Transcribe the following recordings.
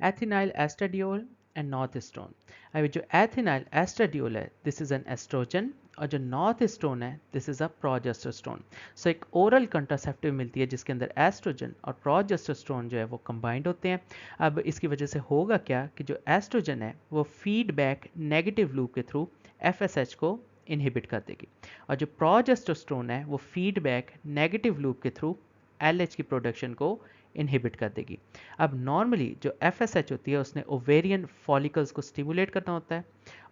Ethynyl oestradiol and नॉर्थस्टोन। अभी जो ethynyl oestradiol है दिस इज एन एस्ट्रोजन, और जो नॉर्थस्टोन है दिस इज अ प्रोजेस्टेरोन। सो एक ओरल कंट्रासेप्टिव मिलती है जिसके अंदर एस्ट्रोजन और प्रोजेस्टेरोन जो है वो कंबाइंड होते हैं। अब इसकी वजह से होगा क्या कि जो एस्ट्रोजन है वो फीडबैक नेगेटिव लूप के थ्रू एफएसएच को इनहिबिट कर देगी, और जो प्रोजेस्टेरोन है वो फीडबैक नेगेटिव लूप के थ्रू एलएच की प्रोडक्शन को इनहिबिट कर देगी। अब नॉर्मली जो एफएसएच होती है उसने ओवेरियन फॉलिकल्स को स्टिमुलेट करना होता है,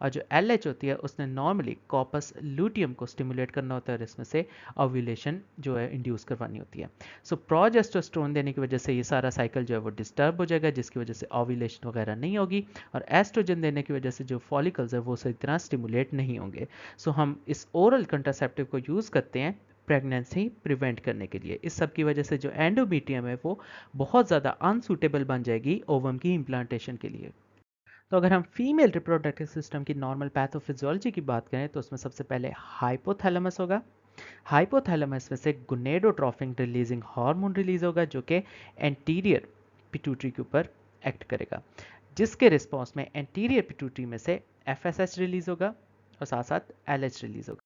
और जो एलएच होती है उसने नॉर्मली कॉपस ल्यूटियम को स्टिमुलेट करना होता है, और इसमें से ओव्यूलेशन जो है इंड्यूस करवानी होती है। सो प्रोजेस्टेरोन देने की वजह से ये सारा साइकिल जो है वो डिस्टर्ब हो जाएगा, जिसकी वजह से ओव्यूलेशन वगैरह नहीं होगी, और एस्ट्रोजन देने की वजह से जो फॉलिकल्स है वो सही तरह स्टिमुलेट नहीं होंगे। सो हम इस ओरल कंट्रासेप्टिव को यूज़ करते हैं प्रेगनेंसी प्रिवेंट करने के लिए। इस सब की वजह से जो एंडोमीट्रियम है वो बहुत ज़्यादा अनसूटेबल बन जाएगी ओवम की इम्प्लांटेशन के लिए। तो अगर हम फीमेल रिप्रोडक्टिव सिस्टम की नॉर्मल पैथोफिजियोलॉजी की बात करें तो उसमें सबसे पहले हाइपोथैलेमस होगा। हाइपोथैलेमस में से गोनेडोट्रोफिन रिलीजिंग हार्मोन रिलीज होगा जो कि एंटीरियर पिट्यूटरी के ऊपर एक्ट करेगा, जिसके रिस्पॉन्स में एंटीरियर पिट्यूटरी में से एफएसएच रिलीज होगा और साथ साथ एलएच रिलीज होगा।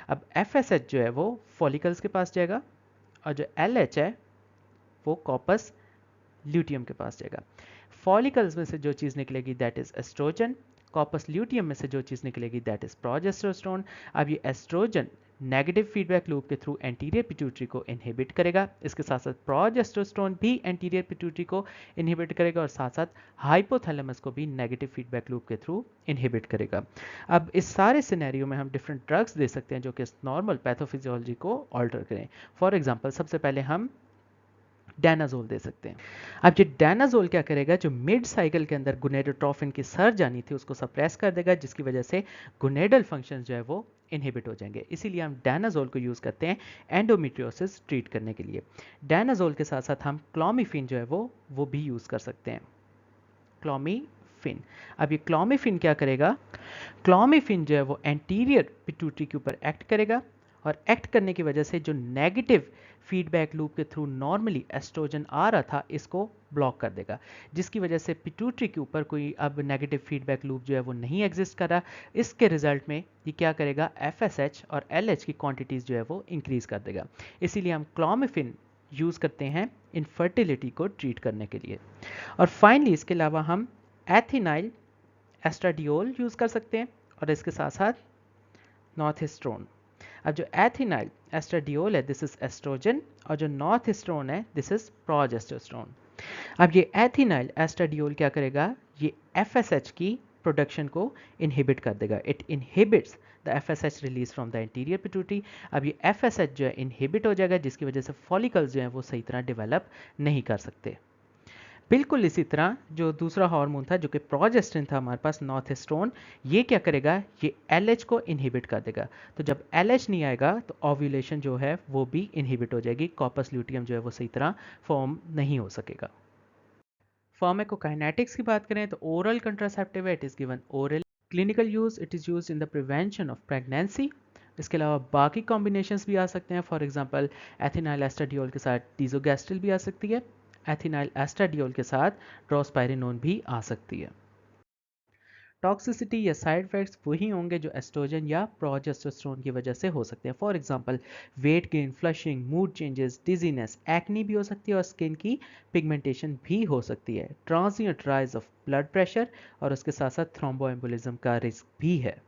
अब एफएसएच जो है वो फॉलिकल्स के पास जाएगा, और जो एलएच है वो कॉपस ल्यूटियम के पास जाएगा। फॉलिकल्स में से जो चीज़ निकलेगी that is estrogen, corpus luteum में से जो चीज़ निकलेगी दैट इज प्रोजेस्टेरोन। अब ये एस्ट्रोजन नेगेटिव फीडबैक लूप के थ्रू एंटीरियर पिट्यूटरी को इनहिबिट करेगा, इसके साथ साथ प्रोजेस्टेरोन भी एंटीरियर पिट्यूटरी को इनहिबिट करेगा, और साथ साथ हाइपोथैलेमस को भी नेगेटिव फीडबैक लूप के थ्रू इनहिबिट करेगा। अब इस सारे सिनेरियो में हम डिफरेंट ड्रग्स दे सकते हैं जो कि नॉर्मल पैथोफिजियोलॉजी को ऑल्टर करें। फॉर एग्जाम्पल सबसे पहले हम डायनाजोल दे सकते हैं। अब ये डायनाजोल क्या करेगा, जो मिड साइकिल के अंदर गोनेडोट्रोफिन की सर जानी थी उसको सप्रेस कर देगा, जिसकी वजह से गोनेडल फंक्शन जो है वो इनहिबिट हो जाएंगे। इसीलिए हम डायनाजोल को यूज़ करते हैं एंडोमेट्रियोसिस ट्रीट करने के लिए। डायनाजोल के साथ साथ हम क्लोमिफिन जो है वो भी यूज़ कर सकते हैं। क्लोमिफिन, अब ये क्लोमिफिन क्या करेगा, क्लोमिफिन जो है वो एंटीरियर पिट्यूटरी के ऊपर एक्ट करेगा, और एक्ट करने की वजह से जो नेगेटिव फीडबैक लूप के थ्रू नॉर्मली एस्ट्रोजन आ रहा था इसको ब्लॉक कर देगा, जिसकी वजह से पिट्यूटरी के ऊपर कोई अब नेगेटिव फीडबैक लूप जो है वो नहीं एग्जिस्ट कर रहा। इसके रिजल्ट में ये क्या करेगा, एफएसएच और एलएच की क्वांटिटीज़ जो है वो इंक्रीज कर देगा। इसीलिए हम क्लोमिफिन यूज़ करते हैं इनफर्टिलिटी को ट्रीट करने के लिए। और फाइनली इसके अलावा हम एथिनाइल एस्ट्राडियोल यूज़ कर सकते हैं, और इसके साथ साथ नॉर्थस्ट्रोन। अब जो एथिनाइल एस्ट्राडियोल है दिस इज एस्ट्रोजन, और जो नॉर्थस्ट्रोन है दिस इज प्रोजेस्टेरोन। अब ये एथिनाइल एस्ट्राडियोल क्या करेगा, ये एफएसएच की प्रोडक्शन को इनहिबिट कर देगा। It inhibits the FSH release from the interior pituitary. अब ये एफएसएच जो है इनहिबिट हो जाएगा, जिसकी वजह से फॉलिकल्स जो हैं वो सही तरह डेवलप नहीं कर सकते। बिल्कुल इसी तरह जो दूसरा हार्मोन था जो कि प्रोजेस्टेरोन था हमारे पास नॉर्थस्ट्रोन, ये क्या करेगा, ये एलएच को इनहिबिट कर देगा। तो जब एलएच नहीं आएगा तो ओव्यूलेशन जो है वो भी इनहिबिट हो जाएगी, कॉपस ल्यूटियम जो है वो सही तरह फॉर्म नहीं हो सकेगा। फार्माकोकाइनेटिक्स की बात करें तो ओरल कंट्रासेप्टिव है, it is given oral. Clinical use, it is use in the prevention of pregnancy. इसके अलावा बाकी कॉम्बिनेशंस भी आ सकते हैं, फॉर एग्जांपल एथिनाइल एस्ट्राडियोल के साथ डीजोगैस्ट्रिल भी आ सकती है, एथिनाइल एस्ट्राडियोल के साथ ड्रोस्पाइरिनोन भी आ सकती है। टॉक्सिसिटी या साइड इफेक्ट्स वही होंगे जो एस्ट्रोजन या प्रोजेस्टेरोन की वजह से हो सकते हैं। For example weight gain, flushing, mood changes, dizziness, acne भी हो सकती है, और स्किन की पिगमेंटेशन भी हो सकती है। Transient rise of blood pressure और उसके साथ साथ थ्रोम्बोएम्बोलिज्म का रिस्क भी है।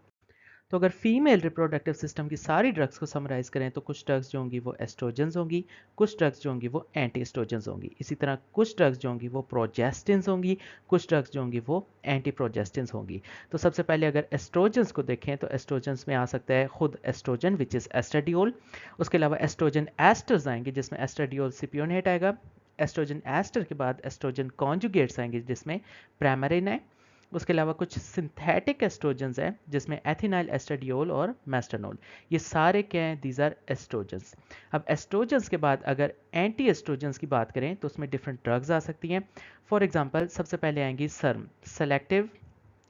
तो अगर फीमेल रिप्रोडक्टिव सिस्टम की सारी ड्रग्स को समराइज करें तो कुछ ड्रग्स जो होंगी वो एस्ट्रोजन्स होंगी, कुछ ड्रग्स जो होंगी वो एंटी एस्ट्रोजन्स होंगी, इसी तरह कुछ ड्रग्स जो होंगी वो प्रोजेस्टिन्स होंगी, कुछ ड्रग्स जो होंगी वो एंटी प्रोजेस्टिन्स होंगी। तो सबसे पहले अगर एस्ट्रोजन्स को देखें तो एस्ट्रोजन्स में आ सकता है खुद एस्ट्रोजन विच इज़ एस्ट्राडियोल। उसके अलावा एस्ट्रोजन एस्टर्स आएंगे जिसमें एस्ट्राडियोल सिपियोनेट आएगा। एस्ट्रोजन एस्टर के बाद एस्ट्रोजन कॉन्जुगेट्स आएंगे जिसमें प्राइमरिन है। उसके अलावा कुछ सिंथेटिक एस्ट्रोजन्स हैं जिसमें एथिनाइल एस्ट्राडियोल और मेस्टानोल, ये सारे क्या हैं, दीज आर एस्ट्रोजन्स। अब एस्ट्रोजन्स के बाद अगर एंटी एस्ट्रोजन्स की बात करें तो उसमें डिफरेंट ड्रग्स आ सकती हैं। फॉर एग्जांपल सबसे पहले आएंगी सर्म, सेलेक्टिव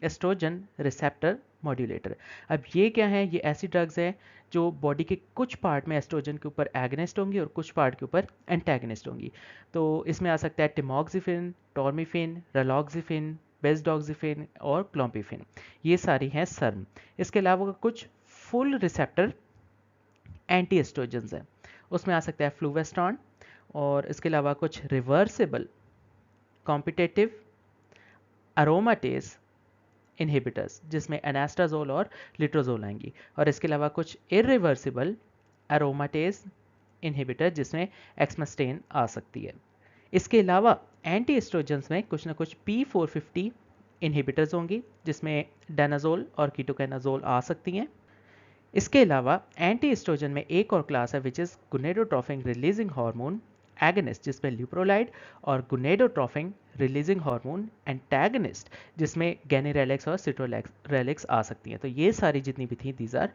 एस्ट्रोजन रिसेप्टर मॉड्यूलेटर। अब ये क्या है, ये ऐसी ड्रग्स है जो बॉडी के कुछ पार्ट में एस्ट्रोजन के ऊपर एगनिस्ट होंगी और कुछ पार्ट के ऊपर एंटेगनिस्ट होंगी। तो इसमें आ सकता है टिमोक्सिफिन, टॉर्मिफिन, रलॉक्सिफिन, बेस्डॉक्सिफिन और क्लोम्पिफिन, ये सारी हैं सर्म। इसके अलावा कुछ फुल रिसेप्टर एंटी एस्ट्रोजन्स हैं, उसमें आ सकता है फ्लूवेस्ट्रॉन, और इसके अलावा कुछ रिवर्सिबल कॉम्पिटेटिव अरोमाटेज इनहिबिटर्स जिसमें एनास्टाजोल और लिट्रोजोल आएंगी, और इसके अलावा कुछ इरिवर्सिबल अरोमाटेज इनहिबिटर जिसमें एक्समेस्टेन आ सकती है। इसके अलावा एंटी एस्ट्रोजेंस में कुछ ना कुछ P450 इनहिबिटर्स होंगी जिसमें डानाजोल और कीटोकाइनाजोल आ सकती हैं। इसके अलावा एंटी एस्ट्रोजन में एक और क्लास है which is gonadotrophin releasing hormone agonist जिसमें ल्यूप्रोलाइड, और गुनेडोट्रोफिन रिलीजिंग हार्मोन एंटैगनिस्ट जिसमें गैनिरेलिक्स और सिट्रोरेलिक्स आ सकती हैं। तो ये सारी जितनी भी थी दीज आर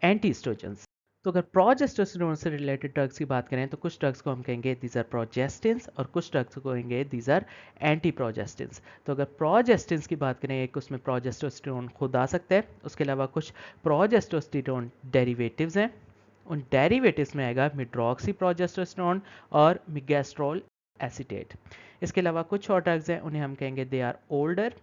एंटी एस्ट्रोजेंस। तो अगर प्रोजेस्टेरोन से रिलेटेड ड्रग्स की बात करें तो कुछ ड्रग्स को हम कहेंगे दीज आर प्रोजेस्टिन्स, और कुछ ड्रग्स को कहेंगे दीज आर एंटी प्रोजेस्टिन्स। तो अगर प्रोजेस्टिन्स की बात करें, एक उसमें प्रोजेस्टेरोन खुद आ सकता है, उसके अलावा कुछ प्रोजेस्टेरोन डेरिवेटिव्स हैं, उन डेरिवेटिव्स में आएगा मिड्रॉक्सी प्रोजेस्टेरोन और मिगेस्ट्रोल एसीटेट। इसके अलावा कुछ और ड्रग्स हैं, उन्हें हम कहेंगे they are older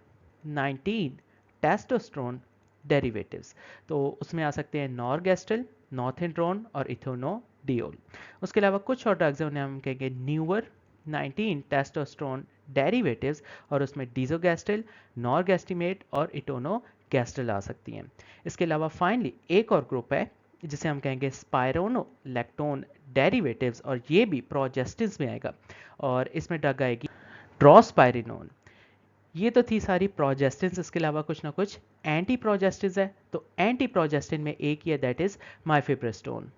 19 testosterone derivatives. तो उसमें आ सकते हैं नॉरगेस्ट्रल, नॉर्थिनड्रोन और इथोनोडियोल। उसके अलावा कुछ और ड्रग्स हैं, उन्हें हम कहेंगे न्यूअर 19 टेस्टोस्टेरोन डेरिवेटिव्स, और उसमें डीजोगेस्ट्रल, नॉरगेस्टिमेट और इटोनोगेस्ट्रल आ सकती हैं। इसके अलावा फाइनली एक और ग्रुप है जिसे हम कहेंगे स्पायरोनोलैक्टोन डेरिवेटिव्स, और ये भी प्रोजेस्टिन्स में आएगा, और इसमें ड्रग आएगी ड्रॉस्पायरिनोन। ये तो थी सारी प्रोजेस्टिन्स। इसके अलावा कुछ ना कुछ एंटी प्रोजेस्टिन्स है। तो एंटी प्रोजेस्टिन में एक ही है, दैट इज माइफेप्रेस्टोन।